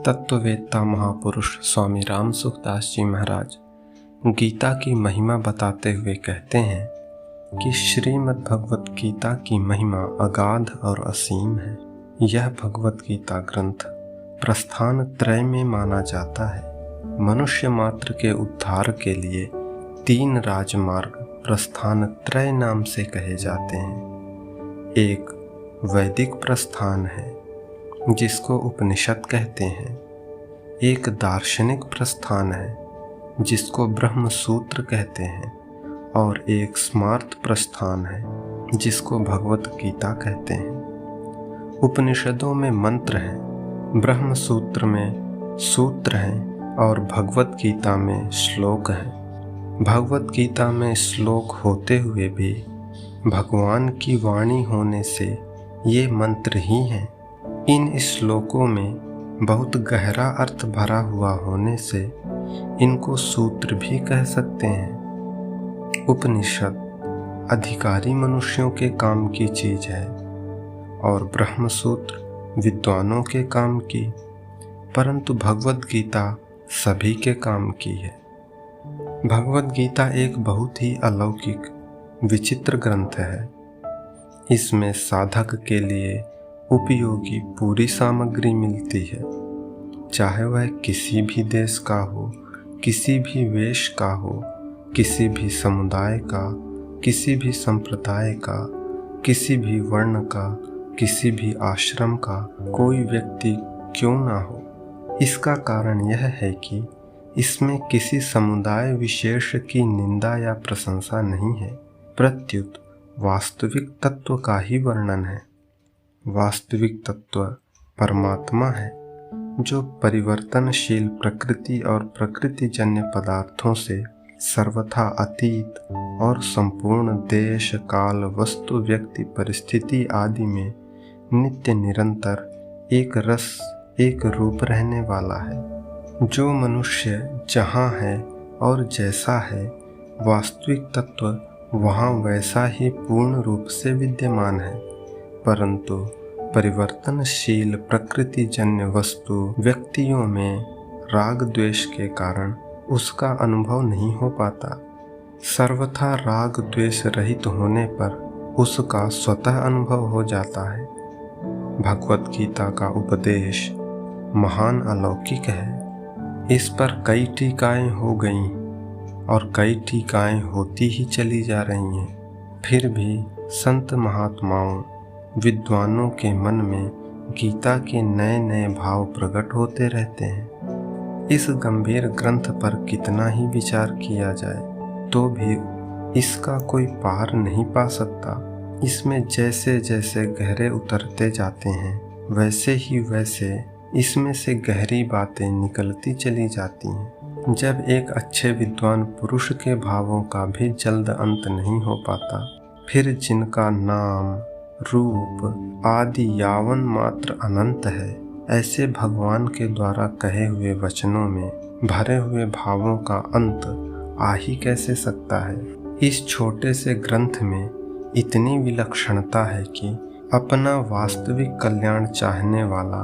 तत्ववेत्ता महापुरुष स्वामी राम सुखदास जी महाराज गीता की महिमा बताते हुए कहते हैं कि श्रीमद् भगवत गीता की महिमा अगाध और असीम है। यह भगवत गीता ग्रंथ प्रस्थान त्रय में माना जाता है। मनुष्य मात्र के उद्धार के लिए 3 राजमार्ग प्रस्थान त्रय नाम से कहे जाते हैं। एक वैदिक प्रस्थान है जिसको उपनिषद कहते हैं। एक दार्शनिक प्रस्थान है जिसको ब्रह्म सूत्र कहते हैं और एक स्मार्त प्रस्थान है जिसको भगवत गीता कहते हैं। उपनिषदों में मंत्र हैं, ब्रह्म सूत्र में सूत्र हैं और भगवत गीता में श्लोक हैं। भगवत गीता में श्लोक होते हुए भी भगवान की वाणी होने से ये मंत्र ही हैं। इन श्लोकों में बहुत गहरा अर्थ भरा हुआ होने से इनको सूत्र भी कह सकते हैं। उपनिषद अधिकारी मनुष्यों के काम की चीज है और ब्रह्म सूत्र विद्वानों के काम की, परंतु भगवत गीता सभी के काम की है। भगवत गीता एक बहुत ही अलौकिक विचित्र ग्रंथ है। इसमें साधक के लिए उपयोगी पूरी सामग्री मिलती है, चाहे वह किसी भी देश का हो, किसी भी वेश का हो, किसी भी समुदाय का, किसी भी संप्रदाय का, किसी भी वर्ण का, किसी भी आश्रम का कोई व्यक्ति क्यों ना हो। इसका कारण यह है कि इसमें किसी समुदाय विशेष की निंदा या प्रशंसा नहीं है, प्रत्युत वास्तविक तत्व का ही वर्णन है। वास्तविक तत्व परमात्मा है जो परिवर्तनशील प्रकृति और प्रकृतिजन्य पदार्थों से सर्वथा अतीत और संपूर्ण देश काल वस्तु व्यक्ति परिस्थिति आदि में नित्य निरंतर एक रस एक रूप रहने वाला है। जो मनुष्य जहाँ है और जैसा है, वास्तविक तत्व वहाँ वैसा ही पूर्ण रूप से विद्यमान है, परंतु परिवर्तनशील प्रकृतिजन्य वस्तु व्यक्तियों में राग द्वेष के कारण उसका अनुभव नहीं हो पाता। सर्वथा राग द्वेष रहित होने पर उसका स्वतः अनुभव हो जाता है। भगवत गीता का उपदेश महान अलौकिक है। इस पर कई टीकाएं हो गईं और कई टीकाएं होती ही चली जा रही हैं। फिर भी संत महात्माओं विद्वानों के मन में गीता के नए नए भाव प्रकट होते रहते हैं। इस गंभीर ग्रंथ पर कितना ही विचार किया जाए तो भी इसका कोई पार नहीं पा सकता। इसमें जैसे जैसे गहरे उतरते जाते हैं वैसे ही वैसे इसमें से गहरी बातें निकलती चली जाती हैं। जब एक अच्छे विद्वान पुरुष के भावों का भी जल्द अंत नहीं हो पाता, फिर जिनका नाम रूप आदि यावन मात्र अनंत है, ऐसे भगवान के द्वारा कहे हुए वचनों में भरे हुए भावों का अंत आ ही कैसे सकता है। इस छोटे से ग्रंथ में इतनी विलक्षणता है कि अपना वास्तविक कल्याण चाहने वाला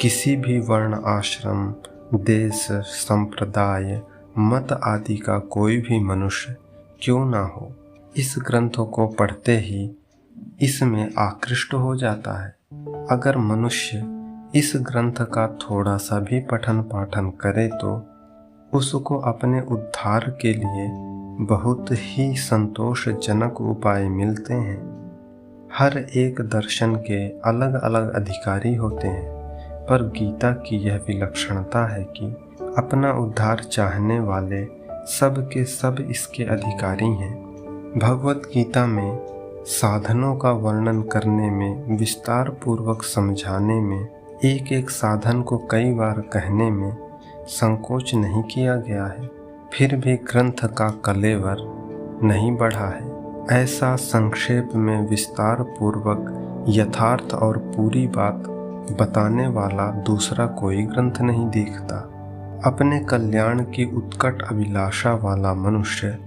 किसी भी वर्ण आश्रम देश संप्रदाय मत आदि का कोई भी मनुष्य क्यों ना हो, इस ग्रंथों को पढ़ते ही इसमें आकृष्ट हो जाता है। अगर मनुष्य इस ग्रंथ का थोड़ा सा भी पठन पाठन करे तो उसको अपने उद्धार के लिए बहुत ही संतोषजनक उपाय मिलते हैं। हर एक दर्शन के अलग अलग अधिकारी होते हैं, पर गीता की यह विलक्षणता है कि अपना उद्धार चाहने वाले सब के सब इसके अधिकारी हैं। भगवत गीता में साधनों का वर्णन करने में, विस्तार पूर्वक समझाने में, एक एक साधन को कई बार कहने में संकोच नहीं किया गया है। फिर भी ग्रंथ का कलेवर नहीं बढ़ा है। ऐसा संक्षेप में विस्तार पूर्वक यथार्थ और पूरी बात बताने वाला दूसरा कोई ग्रंथ नहीं दिखता। अपने कल्याण की उत्कट अभिलाषा वाला मनुष्य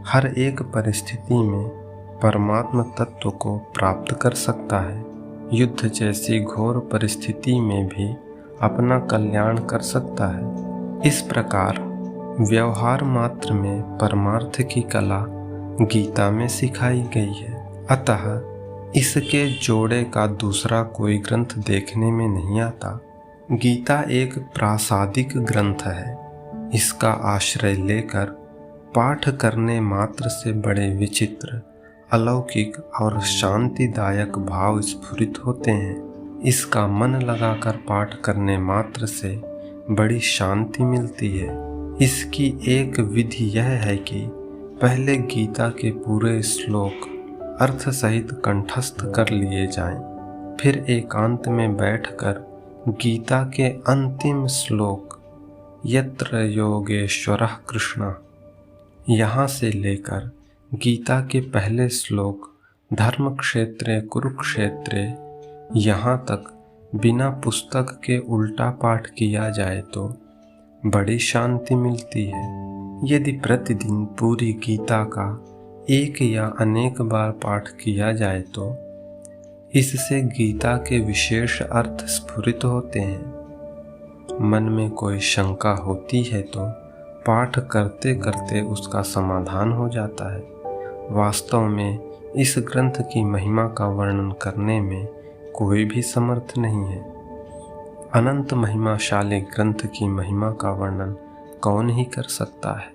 हर एक परिस्थिति में परमात्म तत्व को प्राप्त कर सकता है। युद्ध जैसी घोर परिस्थिति में भी अपना कल्याण कर सकता है। इस प्रकार व्यवहार मात्र में परमार्थ की कला गीता में सिखाई गई है। अतः इसके जोड़े का दूसरा कोई ग्रंथ देखने में नहीं आता। गीता एक प्रासादिक ग्रंथ है। इसका आश्रय लेकर पाठ करने मात्र से बड़े विचित्र, अलौकिक और शांतिदायक भाव स्फुरित होते हैं। इसका मन लगाकर पाठ करने मात्र से बड़ी शांति मिलती है। इसकी एक विधि यह है कि पहले गीता के पूरे श्लोक अर्थ सहित कंठस्थ कर लिए जाएं, फिर एकांत में बैठकर गीता के अंतिम श्लोक यत्र योगेश्वरः कृष्णः यहाँ से लेकर गीता के पहले श्लोक धर्म क्षेत्रे कुरुक्षेत्रे यहाँ तक बिना पुस्तक के उल्टा पाठ किया जाए तो बड़ी शांति मिलती है। यदि प्रतिदिन पूरी गीता का एक या अनेक बार पाठ किया जाए तो इससे गीता के विशेष अर्थ स्फुरित होते हैं। मन में कोई शंका होती है तो पाठ करते करते उसका समाधान हो जाता है। वास्तव में इस ग्रंथ की महिमा का वर्णन करने में कोई भी समर्थ नहीं है। अनंत महिमाशाली ग्रंथ की महिमा का वर्णन कौन ही कर सकता है।